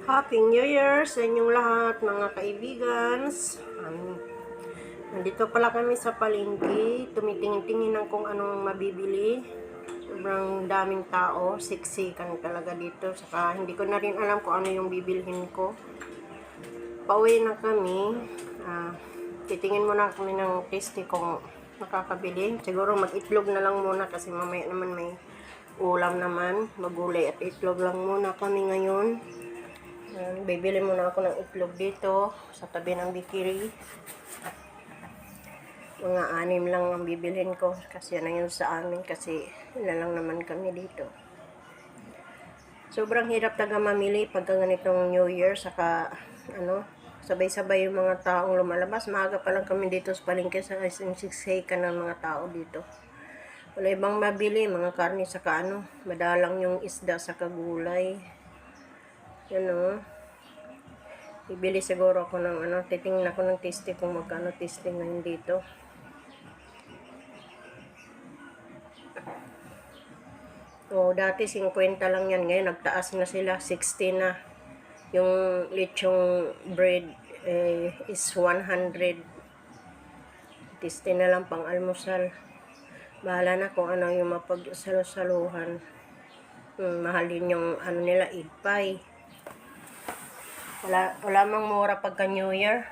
Happy New Year sa inyong lahat, mga kaibigans. Nandito pala kami sa palengke. Tumitingin-tingin ng kung anong mabibili. Sobrang daming tao. Siksikan talaga dito. Saka hindi ko na rin alam kung ano yung bibilhin ko. Pauwi na kami. Titingin muna kami ng tasty kung makakabili. Siguro mag-itlog na lang muna kasi mamaya naman may ulam naman. Magulay at itlog lang muna kami ngayon. Bibili muna ako ng itlog dito sa tabi ng bakery. Mga 6 lang ang bibilhin ko kasi yan na yun sa amin kasi ilan lang naman kami dito. Sobrang hirap taga mamili pagka ganitong New Year, saka sabay-sabay yung mga taong lumalabas. Maaga pa lang kami dito sa palengke, sa siksikan ng mga tao dito. Wala ibang mabili, mga karne saka madalang yung isda sa kagulay. Yan bibili siguro ako ng titingnan ako ng tasty kung magkano tasty ngayon dito. Dati 50 lang yan, ngayon nagtaas na sila, 60 na. Yung lechong bread is 100. Tasty na lang pang almusal. Bahala na kung ano yung mapagsalusaluhan. Mahal din yung nila, egg pie. Wala mang mura pagka New Year.